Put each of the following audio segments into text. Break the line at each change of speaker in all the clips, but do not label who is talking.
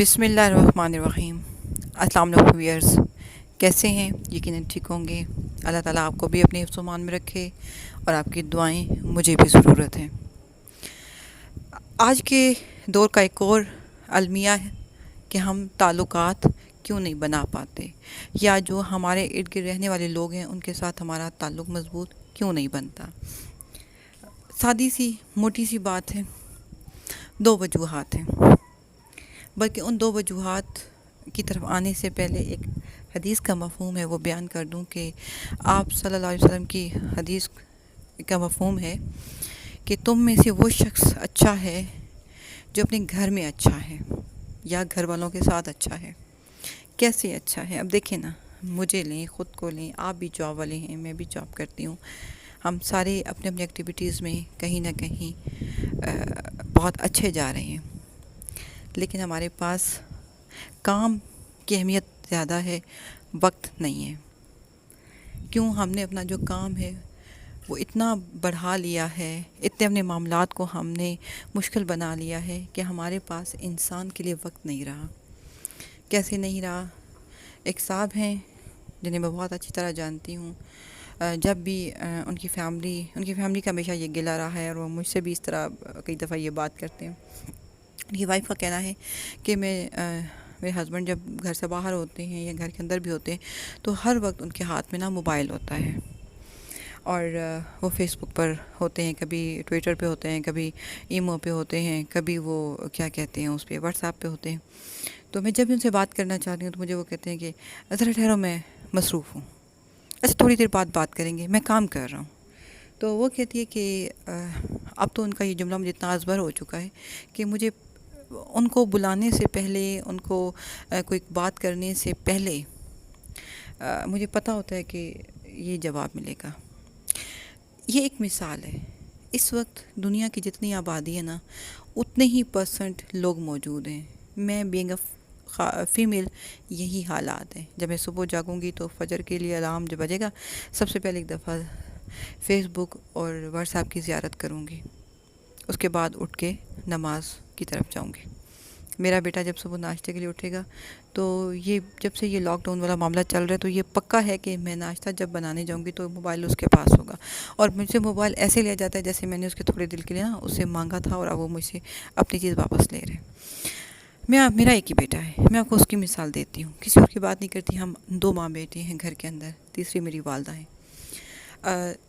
بسم اللہ الرحمن الرحیم۔ السلام علیکم ویئرز، کیسے ہیں؟ یقیناً ٹھیک ہوں گے۔ اللہ تعالیٰ آپ کو بھی اپنے حفظ و امان میں رکھے اور آپ کی دعائیں مجھے بھی ضرورت ہیں۔ آج کے دور کا ایک اور المیہ ہے کہ ہم تعلقات کیوں نہیں بنا پاتے، یا جو ہمارے ارد گرد رہنے والے لوگ ہیں ان کے ساتھ ہمارا تعلق مضبوط کیوں نہیں بنتا۔ سادی سی موٹی سی بات ہے، دو وجوہات ہیں، بلکہ ان دو وجوہات کی طرف آنے سے پہلے ایک حدیث کا مفہوم ہے وہ بیان کر دوں کہ آپ صلی اللہ علیہ وسلم کی حدیث کا مفہوم ہے کہ تم میں سے وہ شخص اچھا ہے جو اپنے گھر میں اچھا ہے یا گھر والوں کے ساتھ اچھا ہے۔ کیسے اچھا ہے؟ اب دیکھیں نا، مجھے لیں، خود کو لیں، آپ بھی جاب والے ہیں، میں بھی جاب کرتی ہوں، ہم سارے اپنے اپنے ایکٹیویٹیز میں کہیں نہ کہیں بہت اچھے جا رہے ہیں، لیکن ہمارے پاس کام کی اہمیت زیادہ ہے، وقت نہیں ہے۔ کیوں؟ ہم نے اپنا جو کام ہے وہ اتنا بڑھا لیا ہے، اتنے اپنے معاملات کو ہم نے مشکل بنا لیا ہے کہ ہمارے پاس انسان کے لیے وقت نہیں رہا۔ کیسے نہیں رہا؟ ایک صاحب ہیں جنہیں میں بہت اچھی طرح جانتی ہوں، جب بھی ان کی فیملی کا ہمیشہ یہ گلہ رہا ہے اور وہ مجھ سے بھی اس طرح کئی دفعہ یہ بات کرتے ہیں۔ ان کی وائف کا کہنا ہے کہ میرے ہسبینڈ جب گھر سے باہر ہوتے ہیں یا گھر کے اندر بھی ہوتے ہیں تو ہر وقت ان کے ہاتھ میں نا موبائل ہوتا ہے، اور وہ فیس بک پر ہوتے ہیں، کبھی ٹویٹر پہ ہوتے ہیں، کبھی ایمو پہ ہوتے ہیں، کبھی وہ کیا کہتے ہیں اس پہ واٹس ایپ پہ ہوتے ہیں۔ تو میں جب بھی ان سے بات کرنا چاہتی ہوں تو مجھے وہ کہتے ہیں کہ ذرا ٹھہرو، میں مصروف ہوں، اچھا تھوڑی دیر بعد بات کریں گے، میں کام کر رہا ہوں۔ تو وہ کہتی ہے کہ اب تو ان کا یہ جملہ مجھے اتنا ازبر ہو چکا ہے کہ مجھے ان کو بلانے سے پہلے، ان کو کوئی بات کرنے سے پہلے مجھے پتہ ہوتا ہے کہ یہ جواب ملے گا۔ یہ ایک مثال ہے، اس وقت دنیا کی جتنی آبادی ہے نا، اتنے ہی پرسنٹ لوگ موجود ہیں۔ میں بینگ فیمیل یہی حالات ہیں۔ جب میں صبح جاگوں گی تو فجر کے لیے الارم جب بجے گا، سب سے پہلے ایک دفعہ فیس بک اور واٹس ایپ کی زیارت کروں گی، اس کے بعد اٹھ کے نماز کی طرف جاؤں گی۔ میرا بیٹا جب صبح ناشتے کے لیے اٹھے گا تو یہ جب سے یہ لاک ڈاؤن والا معاملہ چل رہا ہے تو یہ پکا ہے کہ میں ناشتہ جب بنانے جاؤں گی تو موبائل اس کے پاس ہوگا، اور مجھ سے موبائل ایسے لیا جاتا ہے جیسے میں نے اس کے تھوڑے دل کے لیے نا اس سے مانگا تھا اور اب وہ مجھ سے اپنی چیز واپس لے رہے ہیں۔ میرا ایک ہی بیٹا ہے، میں آپ کو اس کی مثال دیتی ہوں، کسی اور کی بات نہیں کرتی۔ ہم دو ماں بیٹے ہیں گھر کے اندر، تیسری میری والدہ ہیں۔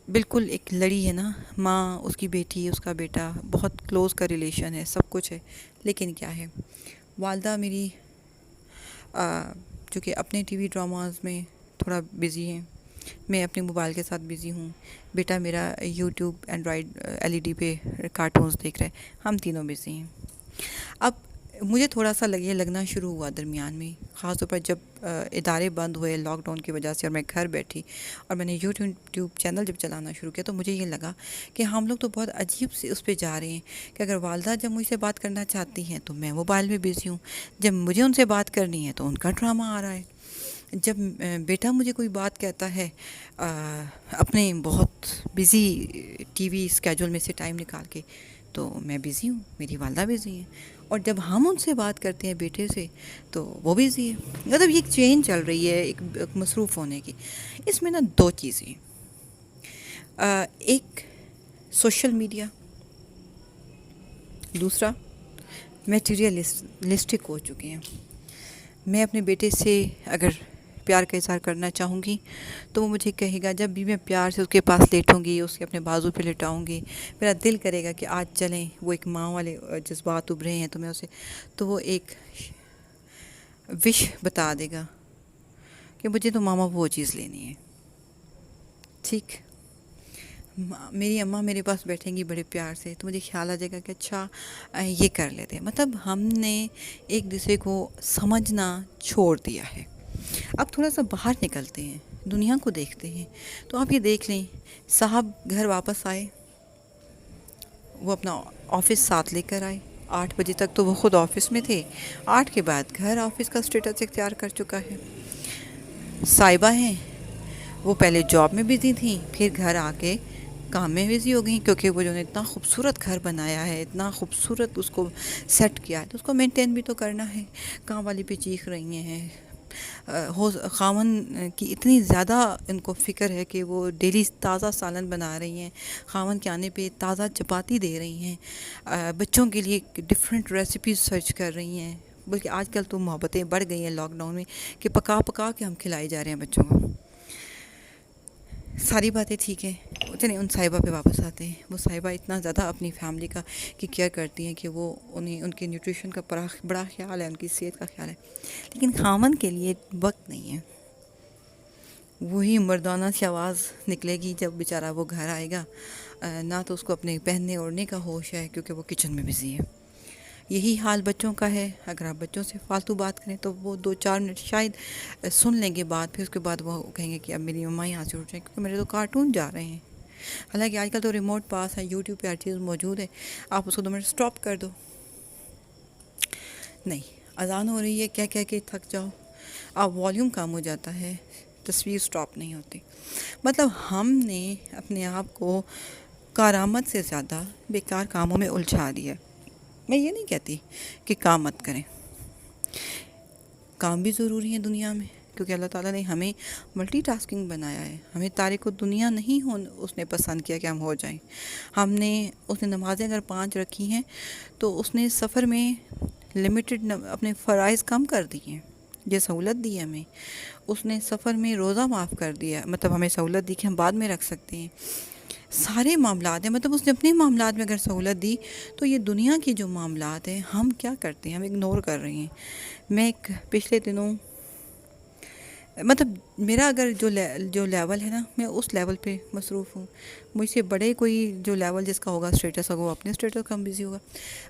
بالکل ایک لڑی ہے نا، ماں، اس کی بیٹی، اس کا بیٹا، بہت کلوز کا ریلیشن ہے، سب کچھ ہے، لیکن کیا ہے، والدہ میری چونکہ اپنے ٹی وی ڈراماز میں تھوڑا بزی ہیں، میں اپنے موبائل کے ساتھ بزی ہوں، بیٹا میرا یوٹیوب اینڈرائڈ LED پہ کارٹونز دیکھ رہا ہے، ہم تینوں بزی ہیں۔ اب مجھے تھوڑا سا لگنا شروع ہوا درمیان میں، خاص طور پر جب ادارے بند ہوئے لاک ڈاؤن کی وجہ سے اور میں گھر بیٹھی اور میں نے یوٹیوب چینل جب چلانا شروع کیا تو مجھے یہ لگا کہ ہم لوگ تو بہت عجیب سے اس پہ جا رہے ہیں کہ اگر والدہ جب مجھ سے بات کرنا چاہتی ہیں تو میں موبائل میں بزی ہوں، جب مجھے ان سے بات کرنی ہے تو ان کا ڈرامہ آ رہا ہے، جب بیٹا مجھے کوئی بات کہتا ہے اپنے بہت بزی ٹی وی اسکیجول میں سے ٹائم نکال کے تو میں بزی ہوں، میری والدہ بزی ہیں، اور جب ہم ان سے بات کرتے ہیں بیٹے سے تو وہ بزی ہے۔ مطلب یہ ایک چین چل رہی ہے ایک مصروف ہونے کی۔ اس میں نا دو چیزیں، ایک سوشل میڈیا، دوسرا میٹیریلسٹک ہو چکے ہیں۔ میں اپنے بیٹے سے اگر پیار کا اظہار کرنا چاہوں گی تو وہ مجھے کہے گا، جب بھی میں پیار سے اس کے پاس لیٹوں گی، اس کے اپنے بازو پہ لٹاؤں گی، میرا دل کرے گا کہ آج چلیں، وہ ایک ماں والے جذبات ابھرے ہیں تو وہ ایک وش بتا دے گا کہ مجھے تو ماما وہ چیز لینی ہے، ٹھیک۔ میری اماں میرے پاس بیٹھیں گی بڑے پیار سے تو مجھے خیال آ جائے گا کہ اچھا یہ کر لیتے ہیں۔ مطلب ہم نے ایک دوسرے کو سمجھنا چھوڑ دیا ہے۔ اب تھوڑا سا باہر نکلتے ہیں، دنیا کو دیکھتے ہیں، تو آپ یہ دیکھ لیں، صاحب گھر واپس آئے، وہ اپنا آفس ساتھ لے کر آئے، 8 بجے تک تو وہ خود آفس میں تھے، 8 کے بعد گھر آفس کا اسٹیٹس اختیار کر چکا ہے۔ صاحبہ ہیں، وہ پہلے جاب میں بزی تھیں، پھر گھر آ کے کام میں بزی ہو گئی کیونکہ وہ جو نے اتنا خوبصورت گھر بنایا ہے، اتنا خوبصورت اس کو سیٹ کیا ہے، تو اس کو مینٹین بھی تو کرنا ہے. کام والی پہ چیخ رہی ہیں. خاون کی اتنی زیادہ ان کو فکر ہے کہ وہ ڈیلی تازہ سالن بنا رہی ہیں، خاون کے آنے پہ تازہ چپاتی دے رہی ہیں، بچوں کے لیے ڈفرینٹ ریسیپیز سرچ کر رہی ہیں. بلکہ آج کل تو محبتیں بڑھ گئی ہیں لاک ڈاؤن میں کہ پکا پکا کے ہم کھلائے جا رہے ہیں بچوں کو. ساری باتیں ٹھیک ہیں. چلیں ان صاحبہ پہ واپس آتے ہیں. وہ صاحبہ اتنا زیادہ اپنی فیملی کا کی کیئر کرتی ہیں کہ وہ انہیں ان کے نیوٹریشن کا بڑا خیال ہے، ان کی صحت کا خیال ہے. لیکن خاون کے لیے وقت نہیں ہے. وہی مردانہ سی آواز نکلے گی جب بیچارہ وہ گھر آئے گا. نہ تو اس کو اپنے پہننے اوڑھنے کا ہوش ہے کیونکہ وہ کچن میں بزی ہے. یہی حال بچوں کا ہے. اگر آپ بچوں سے فالتو بات کریں تو وہ 2-4 منٹ شاید سن لیں گے بات، پھر اس کے بعد وہ کہیں گے کہ اب میری مما یہاں سے اٹھ جائیں کیونکہ میرے تو کارٹون جا رہے ہیں. حالانکہ آج کل تو ریموٹ پاس ہے، یوٹیوب پہ ہر چیز موجود ہے، آپ اس کو 2 منٹ اسٹاپ کر دو. نہیں، اذان ہو رہی ہے کہہ کے تھک جاؤ، اب والیوم کم ہو جاتا ہے، تصویر اسٹاپ نہیں ہوتی. مطلب ہم نے اپنے آپ کو کارآمد سے زیادہ بیکار کاموں میں الجھا دیا. میں یہ نہیں کہتی کہ کام مت کریں، کام بھی ضروری ہیں دنیا میں، کیونکہ اللہ تعالیٰ نے ہمیں ملٹی ٹاسکنگ بنایا ہے. ہمیں تارک دنیا نہیں اس نے پسند کیا کہ ہم ہو جائیں. اس نے نمازیں اگر 5 رکھی ہیں تو اس نے سفر میں لمیٹڈ اپنے فرائض کم کر دی ہیں. یہ سہولت دی ہمیں. اس نے سفر میں روزہ معاف کر دیا، مطلب ہمیں سہولت دی کہ ہم بعد میں رکھ سکتے ہیں. سارے معاملات ہیں، مطلب اس نے اپنے معاملات میں اگر سہولت دی تو یہ دنیا کی جو معاملات ہیں ہم کیا کرتے ہیں، ہم اگنور کر رہے ہیں. میں پچھلے دنوں مطلب میرا اگر جو لیول ہے نا، میں اس لیول پہ مصروف ہوں. مجھ سے بڑے کوئی جو لیول جس کا ہوگا اسٹیٹس ہوگا، وہ اپنے اسٹیٹس کا بزی ہوگا.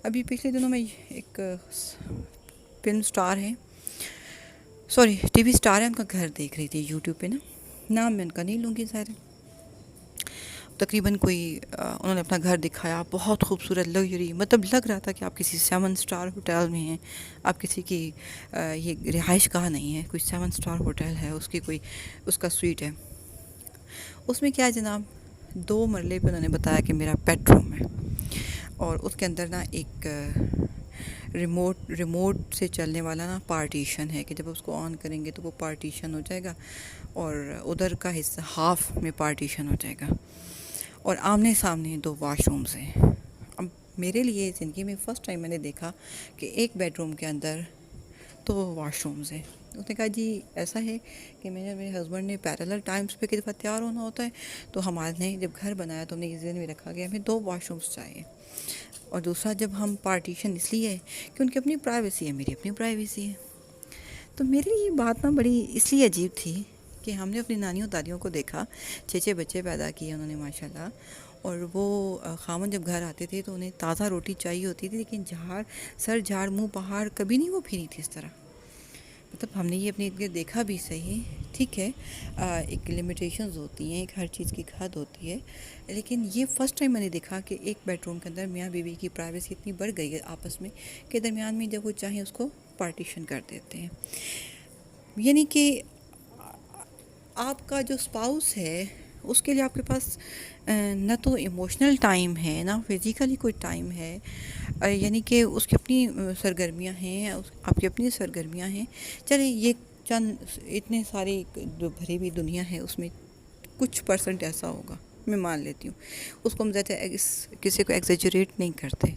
ابھی پچھلے دنوں میں ایک فلم سٹار ہے، سوری ٹی وی سٹار ہے، ان کا گھر دیکھ رہی تھی یوٹیوب پہ نا. نام میں ان کا نہیں لوں گی ظاہر ہے. تقریباً انہوں نے اپنا گھر دکھایا، بہت خوبصورت لگژری، مطلب لگ رہا تھا کہ آپ کسی 7 سٹار ہوٹل میں ہیں. آپ کسی کی یہ رہائش گاہ نہیں ہے، کوئی 7 سٹار ہوٹل ہے، اس کا سویٹ ہے. اس میں کیا ہے جناب، 2 مرلے پہ انہوں نے بتایا کہ میرا بیڈ روم ہے، اور اس کے اندر نا ایک ریموٹ سے چلنے والا نا پارٹیشن ہے کہ جب اس کو آن کریں گے تو وہ پارٹیشن ہو جائے گا، اور ادھر کا حصہ ہاف میں پارٹیشن ہو جائے گا، اور آمنے سامنے 2 واش رومز ہیں. اب میرے لیے زندگی میں فرسٹ ٹائم میں نے دیکھا کہ ایک بیڈ روم کے اندر 2 واش رومز ہیں. اس نے کہا جی ایسا ہے کہ میرے ہسبینڈ نے پیرلل ٹائمز پہ کئی دفعہ تیار ہونا ہوتا ہے، تو ہمارے نے جب گھر بنایا تو ہم نے یہ ذہن میں رکھا کہ ہمیں 2 واش رومز چاہیے. اور دوسرا جب ہم پارٹیشن اس لیے ہے کہ ان کی اپنی پرائیویسی ہے، میری اپنی پرائیویسی ہے. تو میرے لیے یہ بات نا بڑی اس لیے عجیب تھی کہ ہم نے اپنی نانیوں دادیوں کو دیکھا، 6 بچے پیدا کیے انہوں نے ماشاءاللہ، اور وہ خاون جب گھر آتے تھے تو انہیں تازہ روٹی چاہیے ہوتی تھی، لیکن سر جھاڑ منہ پہاڑ کبھی نہیں وہ پھری تھی اس طرح. مطلب ہم نے یہ اپنے ارد دیکھا بھی صحیح، ٹھیک ہے ایک لمیٹیشنز ہوتی ہیں، ایک ہر چیز کی حد ہوتی ہے، لیکن یہ فرسٹ ٹائم میں نے دیکھا کہ ایک بیڈ روم کے اندر میاں بیوی کی پرائیویسی اتنی بڑھ گئی ہے آپس میں کہ درمیان میں جب وہ چاہیں اس کو پارٹیشن کر دیتے ہیں. یعنی کہ آپ کا جو اسپاؤس ہے اس کے لیے آپ کے پاس نہ تو ایموشنل ٹائم ہے، نہ فزیکلی کوئی ٹائم ہے، یعنی کہ اس کی اپنی سرگرمیاں ہیں، آپ کی اپنی سرگرمیاں ہیں. چلیں یہ چند اتنے ساری جو بھری ہوئی دنیا ہے اس میں کچھ پرسنٹ ایسا ہوگا، میں مان لیتی ہوں، اس کو ہم زیادہ کسی کو ایگزیجریٹ نہیں کرتے.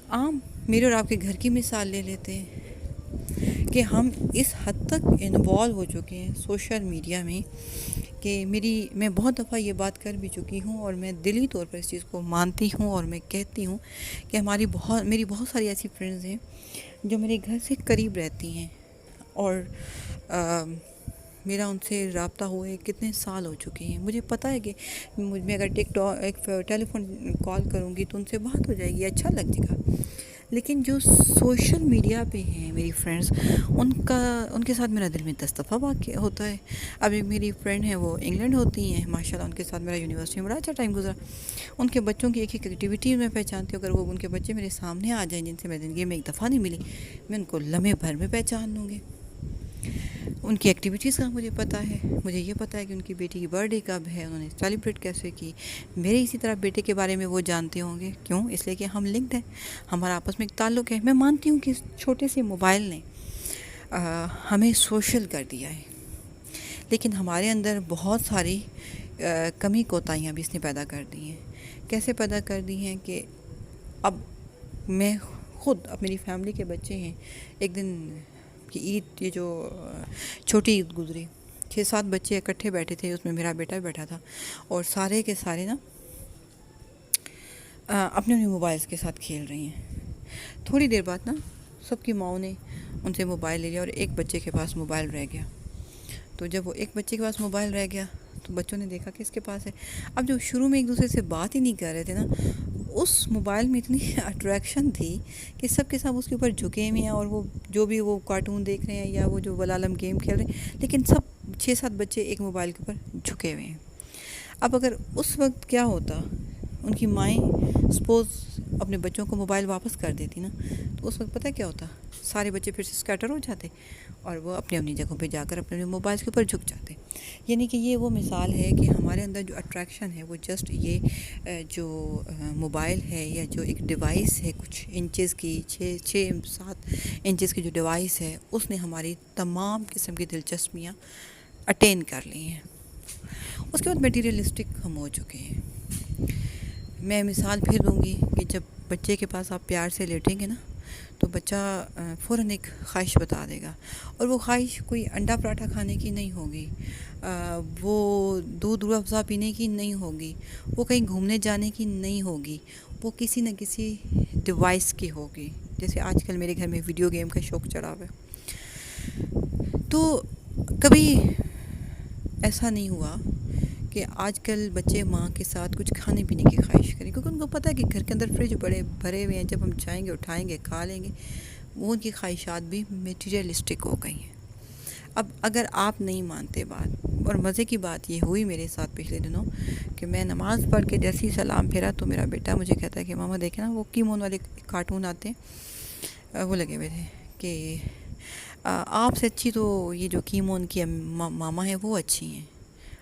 عام میرے اور آپ کے گھر کی مثال لے لیتے ہیں کہ ہم اس حد تک انوالو ہو چکے ہیں سوشل میڈیا میں کہ میں بہت دفعہ یہ بات کر بھی چکی ہوں، اور میں دلی طور پر اس چیز کو مانتی ہوں اور میں کہتی ہوں کہ میری بہت ساری ایسی فرینڈز ہیں جو میرے گھر سے قریب رہتی ہیں، اور میرا ان سے رابطہ ہوئے کتنے سال ہو چکے ہیں. مجھے پتہ ہے کہ میں اگر ایک ٹیلی فون کال کروں گی تو ان سے بات ہو جائے گی، اچھا لگ جائے گا. لیکن جو سوشل میڈیا پہ ہیں میری فرینڈز، ان کے ساتھ میرا دل میں 10 دفعہ واقع ہوتا ہے. اب ایک میری فرینڈ ہے، وہ انگلینڈ ہوتی ہیں ماشاءاللہ، ان کے ساتھ میرا یونیورسٹی میں بڑا اچھا ٹائم گزرا. ان کے بچوں کی ایک ایکٹیویٹی میں پہچانتی ہوں، اگر وہ ان کے بچے میرے سامنے آ جائیں جن سے میں زندگی میں ایک دفعہ نہیں ملی، میں ان کو لمحے بھر میں پہچان لوں گی. ان کی ایکٹیویٹیز کا مجھے پتہ ہے، مجھے یہ پتہ ہے کہ ان کی بیٹی کی برتھ ڈے کب ہے، انہوں نے سیلیبریٹ کیسے کی. میرے اسی طرح بیٹے کے بارے میں وہ جانتے ہوں گے. کیوں؟ اس لیے کہ ہم لنکڈ ہیں، ہمارا آپس میں ایک تعلق ہے. میں مانتی ہوں کہ اس چھوٹے سے موبائل نے ہمیں سوشل کر دیا ہے، لیکن ہمارے اندر بہت ساری کمی کوتاہیاں بھی اس نے پیدا کر دی ہیں. کیسے پیدا کر دی ہیں کہ اب میں خود، اب میری فیملی کے بچے ہیں. ایک دن کی عید، یہ جو چھوٹی عید گزری، 6-7 بچے اکٹھے بیٹھے تھے، اس میں میرا بیٹا بھی بیٹھا تھا، اور سارے کے سارے نا اپنے اپنے موبائلز کے ساتھ کھیل رہی ہیں. تھوڑی دیر بعد نا سب کی ماؤں نے ان سے موبائل لے لیا، اور ایک بچے کے پاس موبائل رہ گیا. تو جب وہ ایک بچے کے پاس موبائل رہ گیا تو بچوں نے دیکھا کہ اس کے پاس ہے. اب جو شروع میں ایک دوسرے سے بات ہی نہیں کر رہے تھے نا، اس موبائل میں اتنی اٹریکشن تھی کہ سب کے سب اس کے اوپر جھکے ہوئے ہیں، اور وہ جو بھی وہ کارٹون دیکھ رہے ہیں یا وہ جو ولالم گیم کھیل رہے ہیں، لیکن سب 6-7 بچے ایک موبائل کے اوپر جھکے ہوئے ہیں. اب اگر اس وقت کیا ہوتا، ان کی مائیں سپوز اپنے بچوں کو موبائل واپس کر دیتی نا، تو اس وقت پتہ کیا ہوتا، سارے بچے پھر سے اسکیٹر ہو جاتے اور وہ اپنی اپنی جگہوں پہ جا کر اپنے موبائل کے اوپر جھک جاتے. یعنی کہ یہ وہ مثال ہے کہ ہمارے اندر جو اٹریکشن ہے وہ جسٹ یہ جو موبائل ہے، یا جو ایک ڈیوائس ہے کچھ انچز کی، 6-7 انچز کی جو ڈیوائس ہے، اس نے ہماری تمام قسم کی دلچسپیاں اٹین کر لی ہیں. اس کے بعد میٹیریلسٹک ہم ہو چکے ہیں. میں مثال پھر دوں گی کہ جب بچے کے پاس آپ پیار سے لیٹیں گے نا، تو بچہ فوراً ایک خواہش بتا دے گا، اور وہ خواہش کوئی انڈا پراٹھا کھانے کی نہیں ہوگی، وہ دودھ روح افزا پینے کی نہیں ہوگی، وہ کہیں گھومنے جانے کی نہیں ہوگی، وہ کسی نہ کسی ڈیوائس کی ہوگی. جیسے آج کل میرے گھر میں ویڈیو گیم کا شوق چڑھا ہوا ہے. تو کبھی ایسا نہیں ہوا کہ آج کل بچے ماں کے ساتھ کچھ کھانے پینے کی خواہش کریں، کیونکہ ان کو پتہ ہے کہ گھر کے اندر فریج بڑے بھرے ہوئے ہیں، جب ہم جائیں گے اٹھائیں گے کھا لیں گے. وہ ان کی خواہشات بھی میٹیریلسٹک ہو گئی ہیں. اب اگر آپ نہیں مانتے بات، اور مزے کی بات یہ ہوئی میرے ساتھ پچھلے دنوں کہ میں نماز پڑھ کے جیسے ہی سلام پھیرا تو میرا بیٹا مجھے کہتا ہے کہ ماما دیکھیں نا وہ کیمون والے کارٹون آتے ہیں، وہ لگے ہوئے تھے کہ آپ سے اچھی تو یہ جو کیمون کی ماما ہے وہ اچھی ہیں.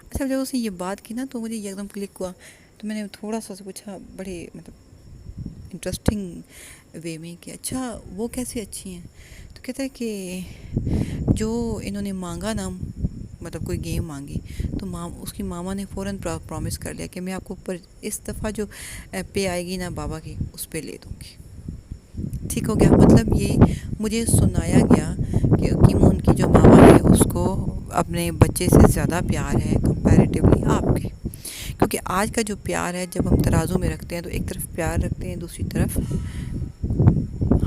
اچھا جب اس نے یہ بات کی نا تو مجھے ایک دم کلک ہوا. تو میں نے تھوڑا سا پوچھا بڑے مطلب انٹرسٹنگ وے میں کہ اچھا وہ کیسے اچھی ہیں. تو کہتا ہے کہ جو انہوں نے مانگا نا، مطلب کوئی گیم مانگی تو اس کی ماما نے فوراً پرومس کر لیا کہ میں آپ کو پر اس دفعہ جو پے آئے گی نا بابا کی، اس پہ لے دوں گی. ٹھیک ہو گیا. مطلب یہ مجھے سنایا گیا کہ کیمون کی جو ماما ہے اس کو اپنے بچے سے زیادہ پیار ہے کمپیریٹیولی آپ کے. کیونکہ آج کا جو پیار ہے، جب ہم ترازو میں رکھتے ہیں تو ایک طرف پیار رکھتے ہیں، دوسری طرف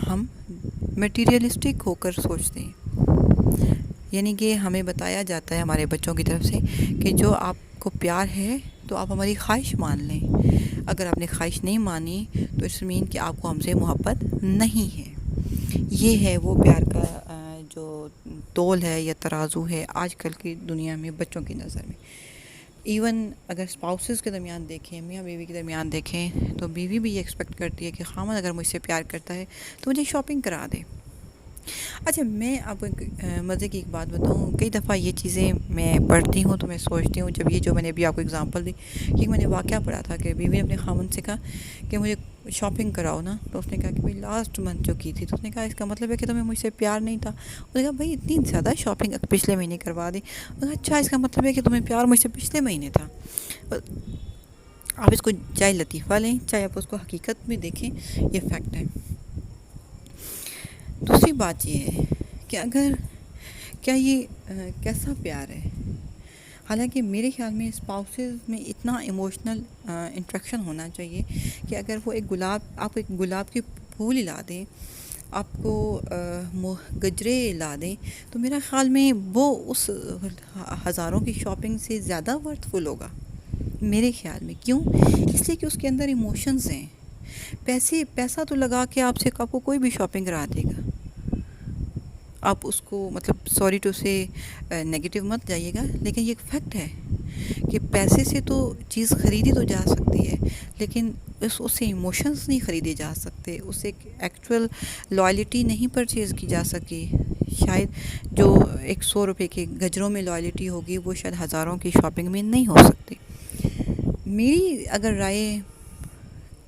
ہم میٹیریلسٹک ہو کر سوچتے ہیں. یعنی کہ ہمیں بتایا جاتا ہے ہمارے بچوں کی طرف سے کہ جو آپ کو پیار ہے تو آپ ہماری خواہش مان لیں. اگر آپ نے خواہش نہیں مانی تو اس مین کہ آپ کو ہم سے محبت نہیں ہے. یہ ہے وہ پیار کا جو تول ہے یا ترازو ہے آج کل کی دنیا میں بچوں کی نظر میں. ایون اگر اسپاؤسز کے درمیان دیکھیں، میاں بیوی کے درمیان دیکھیں، تو بیوی بھی یہ ایکسپیکٹ کرتی ہے کہ خامد اگر مجھ سے پیار کرتا ہے تو مجھے شاپنگ کرا دے. اچھا میں آپ کو مزے کی ایک بات بتاؤں. کئی دفعہ یہ چیزیں میں پڑھتی ہوں تو میں سوچتی ہوں، جب یہ جو میں نے ابھی آپ کو اگزامپل دی کہ میں نے واقعہ پڑھا تھا کہ بیوی نے اپنے خامد سے کہا کہ مجھے شاپنگ کراؤ نا، تو اس نے کہا کہ بھائی لاسٹ منتھ جو کی تھی، تو اس نے کہا اس کا مطلب ہے کہ تمہیں مجھ سے پیار نہیں تھا. اس نے کہا بھائی اتنی زیادہ شاپنگ پچھلے مہینے کروا دی. اس نے کہا اچھا اس کا مطلب ہے کہ تمہیں پیار مجھ سے پچھلے مہینے تھا. آپ اس کو چاہے لطیفہ لیں چاہے آپ اس کو حقیقت میں دیکھیں، یہ فیکٹ ہے. دوسری بات یہ ہے کہ اگر کیا یہ کیسا پیار ہے. حالانکہ میرے خیال میں اسپاؤسز میں اتنا ایموشنل انٹریکشن ہونا چاہیے کہ اگر وہ آپ ایک گلاب کے پھول لا دیں، آپ کو گجرے لا دیں، تو میرا خیال میں وہ اس ہزاروں کی شاپنگ سے زیادہ ورتھ فل ہوگا میرے خیال میں. کیوں؟ اس لیے کہ اس کے اندر ایموشنز ہیں. پیسہ تو لگا کے آپ کو کوئی بھی شاپنگ کرا دے گا. آپ اس کو مطلب سوری ٹو سے نگیٹو مت جائیے گا، لیکن یہ ایک فیکٹ ہے کہ پیسے سے تو چیز خریدی تو جا سکتی ہے، لیکن اس سے ایموشنز نہیں خریدے جا سکتے، اس سے ایکچوئل لائلٹی نہیں پرچیز کی جا سکی. شاید جو ایک 100 روپے کے گجروں میں لائلٹی ہوگی وہ شاید ہزاروں کی شاپنگ میں نہیں ہو سکتی. میری اگر رائے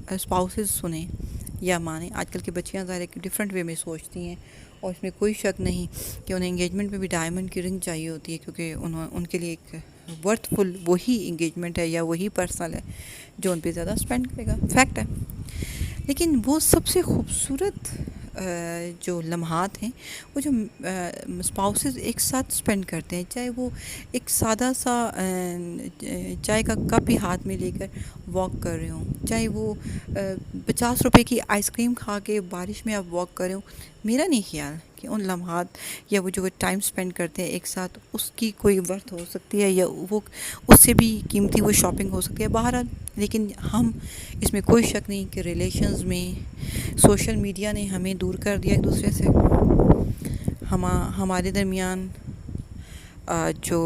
اسپاؤسز سنیں یا مانیں، آج کل کی بچیاں ظاہر ایک ڈفرینٹ وے میں سوچتی ہیں، اور اس میں کوئی شک نہیں کہ انہیں انگیجمنٹ میں بھی ڈائمنڈ کی رنگ چاہیے ہوتی ہے، کیونکہ ان کے لیے ایک ورتھ فل وہی انگیجمنٹ ہے یا وہی پرسنل ہے جو ان پہ زیادہ اسپینڈ کرے گا، فیکٹ ہے. لیکن وہ سب سے خوبصورت جو لمحات ہیں وہ جو اسپاؤسز ایک ساتھ اسپینڈ کرتے ہیں، چاہے وہ ایک سادہ سا چائے کا کپ ہی ہاتھ میں لے کر واک کر رہے ہوں، چاہے وہ 50 روپے کی آئس کریم کھا کے بارش میں آپ واک کر رہے ہوں. میرا نہیں خیال کہ ان لمحات یا وہ جو ٹائم اسپینڈ کرتے ہیں ایک ساتھ اس کی کوئی ورتھ ہو سکتی ہے، یا وہ اس سے بھی قیمتی وہ شاپنگ ہو سکتی ہے بہرحال. لیکن ہم اس میں کوئی شک نہیں کہ ریلیشنز میں سوشل میڈیا نے ہمیں دور کر دیا ایک دوسرے سے. ہمارے درمیان جو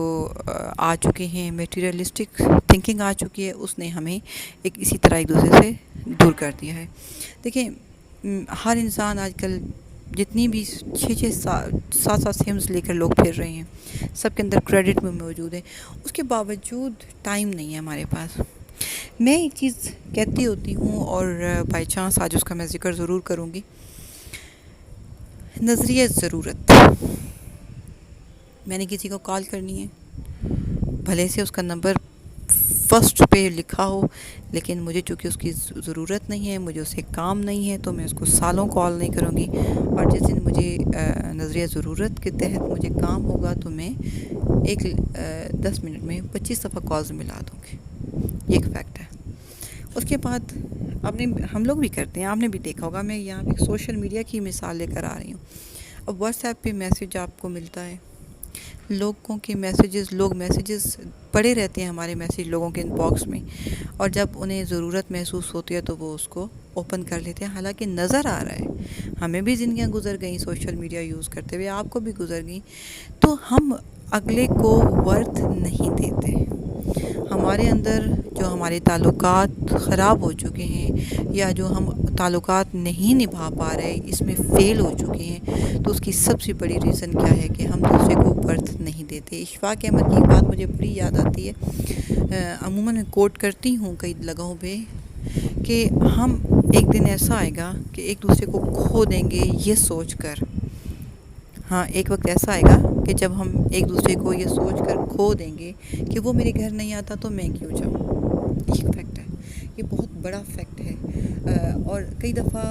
آ چکے ہیں میٹیریلسٹک تھنکنگ آ چکی ہے، اس نے ہمیں ایک اسی طرح ایک دوسرے سے دور کر دیا ہے. دیکھیں ہر انسان آج کل جتنی بھی 6-7 سمز لے کر لوگ پھر رہے ہیں، سب کے اندر کریڈٹ میں موجود ہے، اس کے باوجود ٹائم نہیں ہے ہمارے پاس. میں ایک چیز کہتی ہوتی ہوں اور بائی چانس آج اس کا میں ذکر ضرور کروں گی، نظریہ ضرورت. میں نے کسی کو کال کرنی ہے، بھلے سے اس کا نمبر فرسٹ پہ لکھا ہو، لیکن مجھے چونکہ اس کی ضرورت نہیں ہے، مجھے اسے کام نہیں ہے، تو میں اس کو سالوں کال نہیں کروں گی. اور جس دن مجھے نظریہ ضرورت کے تحت مجھے کام ہوگا تو میں 10 منٹ میں 25 دفعہ کالز ملا دوں گی. یہ ایک فیکٹ ہے. اس کے بعد ہم لوگ بھی کرتے ہیں، آپ نے بھی دیکھا ہوگا. میں یہاں پہ سوشل میڈیا کی مثال لے کر آ رہی ہوں. اب واٹس ایپ پہ میسیج آپ کو ملتا ہے، لوگوں کے لوگ میسیجز پڑے رہتے ہیں، ہمارے میسیج لوگوں کے ان باکس میں، اور جب انہیں ضرورت محسوس ہوتی ہے تو وہ اس کو اوپن کر لیتے ہیں. حالانکہ نظر آ رہا ہے ہمیں بھی زندگیاں گزر گئیں سوشل میڈیا یوز کرتے ہوئے، آپ کو بھی گزر گئیں، تو ہم اگلے کو ورتھ نہیں دیتے. ہمارے اندر جو ہمارے تعلقات خراب ہو چکے ہیں، یا جو ہم تعلقات نہیں نبھا پا رہے، اس میں فیل ہو چکے ہیں، تو اس کی سب سے بڑی ریزن کیا ہے کہ ہم دوسرے کو برتھ نہیں دیتے. اشفاق احمد کی ایک بات مجھے بڑی یاد آتی ہے، عموماً میں کوٹ کرتی ہوں کئی لگہوں پہ، کہ ہم ایک دن ایسا آئے گا کہ ایک دوسرے کو کھو دیں گے یہ سوچ کر. ہاں، ایک وقت ایسا آئے گا کہ جب ہم ایک دوسرے کو یہ سوچ کر کھو دیں گے کہ وہ میرے گھر نہیں آتا تو میں کیوں جاؤں. یہ فیکٹ ہے، یہ بہت بڑا فیکٹ ہے. اور کئی دفعہ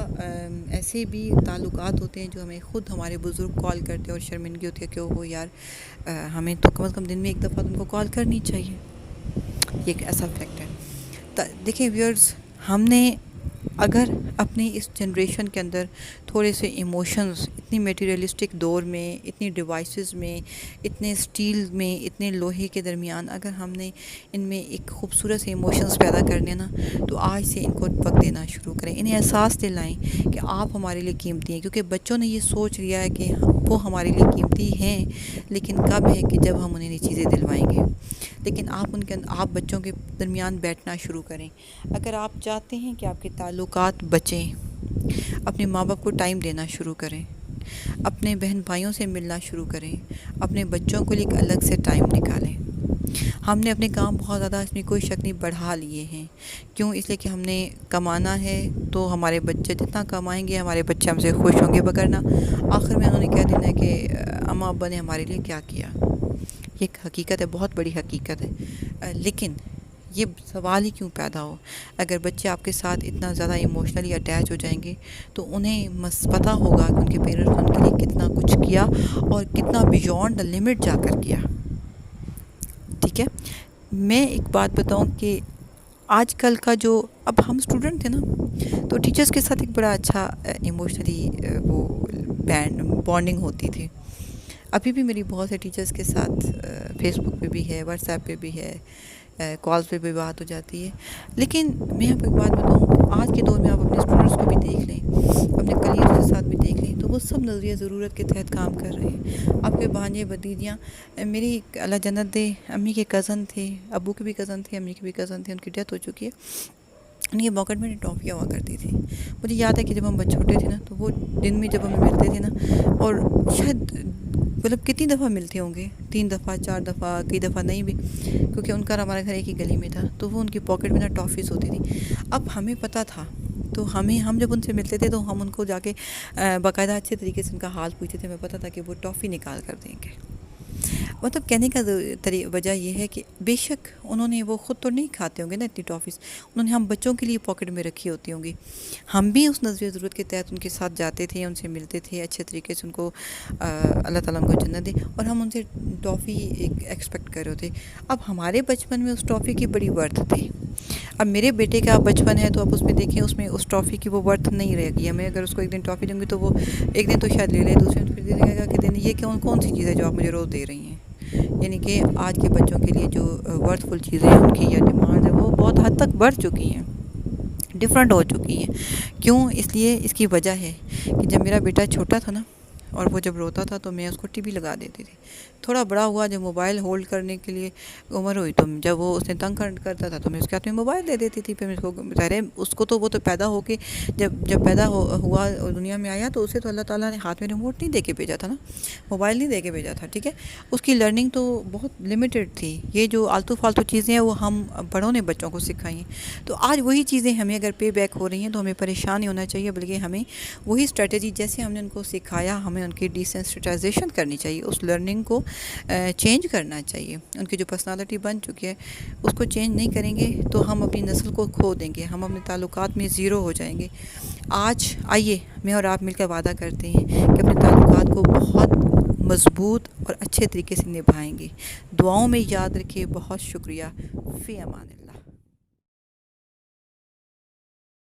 ایسے بھی تعلقات ہوتے ہیں جو ہمیں خود ہمارے بزرگ کال کرتے ہیں اور شرمندگی ہوتی ہے کہ وہ یار ہمیں تو کم از کم دن میں ایک دفعہ ان کو کال کرنی چاہیے. یہ ایک ایسا فیکٹ ہے. دیکھیں ویئرز، ہم نے اگر اپنی اس جنریشن کے اندر تھوڑے سے ایموشنز، اتنی میٹیریلسٹک دور میں، اتنی ڈیوائسز میں، اتنے اسٹیل میں، اتنے لوہے کے درمیان اگر ہم نے ان میں ایک خوبصورت سے ایموشنز پیدا کرنے نا، تو آج سے ان کو وقت دینا شروع کریں. انہیں احساس دلائیں کہ آپ ہمارے لیے قیمتی ہیں، کیونکہ بچوں نے یہ سوچ لیا ہے کہ وہ ہمارے لیے قیمتی ہیں، لیکن کب ہے کہ جب ہم انہیں یہ چیزیں دلوائیں گے. لیکن آپ بچوں کے درمیان بیٹھنا شروع کریں. اگر آپ چاہتے ہیں کہ آپ کے تعلقات بچیں، اپنے ماں باپ کو ٹائم دینا شروع کریں، اپنے بہن بھائیوں سے ملنا شروع کریں، اپنے بچوں کو لیے ایک الگ سے ٹائم نکالیں. ہم نے اپنے کام بہت زیادہ، اس میں کوئی شک نہیں، بڑھا لیے ہیں. کیوں؟ اس لیے کہ ہم نے کمانا ہے، تو ہمارے بچے جتنا کمائیں گے ہمارے بچے ہم سے خوش ہوں گے، بگرنا آخر میں انہوں نے کہہ دینا ہے کہ اماں ابا نے ہمارے لیے کیا کیا. یہ ایک حقیقت ہے، بہت بڑی حقیقت ہے. لیکن یہ سوال ہی کیوں پیدا ہو؟ اگر بچے آپ کے ساتھ اتنا زیادہ ایموشنلی اٹیچ ہو جائیں گے تو انہیں پتہ ہوگا کہ ان کے پیرنٹس ان کے لیے کتنا کچھ کیا اور کتنا بیونڈ دا لمٹ جا کر کیا. ٹھیک ہے. میں ایک بات بتاؤں کہ آج کل کا جو، اب ہم اسٹوڈنٹ تھے نا، تو ٹیچرس کے ساتھ ایک بڑا اچھا ایموشنلی وہ بانڈنگ ہوتی تھی. ابھی بھی میری بہت سے ٹیچرس کے ساتھ فیس بک پہ بھی ہے، واٹس ایپ پہ بھی ہے، کالز پہ بھی بات ہو جاتی ہے. لیکن میں آپ کو ایک بات بتاؤں، آج کے دور میں آپ اپنے اسٹوڈنٹس کو بھی دیکھ لیں، اپنے کلیگس کے ساتھ بھی دیکھ لیں، تو وہ سب نظریہ ضرورت کے تحت کام کر رہے ہیں. آپ کے بھانجے بھتیجیاں، میری اللہ جنت دے امی کے کزن تھے، ابو کے بھی کزن تھے، امی کے بھی کزن تھے، ان کی ڈیتھ ہو چکی ہے. ان کی پاکٹ میں ٹافیاں ہوا کرتی تھی. مجھے یاد ہے کہ جب ہم بچے چھوٹے تھے نا تو وہ دن میں جب ہمیں ملتے تھے نا، اور شاید مطلب کتنی دفعہ ملتے ہوں گے، 3 دفعہ 4 دفعہ، کئی دفعہ نہیں بھی، کیونکہ ان کا ہمارا گھر ایک ہی گلی میں تھا، تو وہ ان کی پاکٹ میں نا ٹافیز ہوتی تھی. اب ہمیں پتہ تھا، تو ہم جب ان سے ملتے تھے تو ہم ان کو جا کے باقاعدہ اچھے طریقے سے ان کا حال پوچھتے تھے. ہمیں پتہ تھا کہ وہ ٹافی نکال کر دیں گے. مطلب کہنے کا وجہ یہ ہے کہ بے شک انہوں نے، وہ خود تو نہیں کھاتے ہوں گے نا اتنی ٹافیز، انہوں نے ہم بچوں کے لیے پاکٹ میں رکھی ہوتی ہوں گی. ہم بھی اس نظر ضرورت کے تحت ان کے ساتھ جاتے تھے، ان سے ملتے تھے اچھے طریقے سے، ان کو اللہ تعالیٰ ان کو جنت دے، اور ہم ان سے ٹافی ایکسپیکٹ کر رہے ہوتے. اب ہمارے بچپن میں اس ٹافی کی بڑی ورتھ تھی. اب میرے بیٹے کا بچپن ہے تو اب اس میں دیکھیں، اس میں اس ٹافی کی وہ ورتھ نہیں رہے گی. ہمیں اگر اس کو ایک دن ٹافی دوں گی تو وہ ایک دن تو شاید لے لے، دوسرے دن پھر دے گا کہ دن یہ کون سی چیز ہے جو آپ مجھے روز دے رہی ہیں. یعنی کہ آج کے بچوں کے لیے جو ورتھ فل چیزیں ہیں ان کی یا ڈیمانڈ ہے وہ بہت حد تک بڑھ چکی ہیں، ڈفرینٹ ہو چکی ہیں. کیوں؟ اس لیے اس کی وجہ ہے کہ جب میرا بیٹا چھوٹا تھا نا، اور وہ جب روتا تھا تو میں اس کو ٹی وی لگا دیتی تھی. تھوڑا بڑا ہوا، جب موبائل ہولڈ کرنے کے لیے عمر ہوئی تو جب وہ اس نے تنگ کرتا تھا تو میں اس کے ہاتھ میں موبائل دے دیتی تھی. پھر میں اس کو ظاہر ہے اس کو تو وہ تو پیدا ہو کے جب پیدا ہوا دنیا میں آیا تو اسے تو اللہ تعالیٰ نے ہاتھ میں ریموٹ نہیں دے کے بھیجا تھا نا، موبائل نہیں دے کے بھیجا تھا. ٹھیک ہے، اس کی لرننگ تو بہت لمیٹڈ تھی. یہ جو آلتو فالتو چیزیں ہیں وہ ہم بڑوں نے بچوں کو سکھائی ہیں. تو آج وہی چیزیں ہمیں اگر پے بیک ہو رہی ہیں تو ہمیں پریشان نہیں ہونا چاہیے، بلکہ ہمیں وہی اسٹریٹجی جیسے ہم نے ان کو سکھایا ہمیں ان کی ڈیسینسٹائزیشن کرنی چاہیے، اس لرننگ کو چینج کرنا چاہیے. ان کی جو پرسنالٹی بن چکی ہے اس کو چینج نہیں کریں گے تو ہم اپنی نسل کو کھو دیں گے، ہم اپنے تعلقات میں زیرو ہو جائیں گے. آج آئیے میں اور آپ مل کر وعدہ کرتے ہیں کہ اپنے تعلقات کو بہت مضبوط اور اچھے طریقے سے نبھائیں گے. دعاؤں میں یاد رکھیے. بہت شکریہ. فی امان اللہ.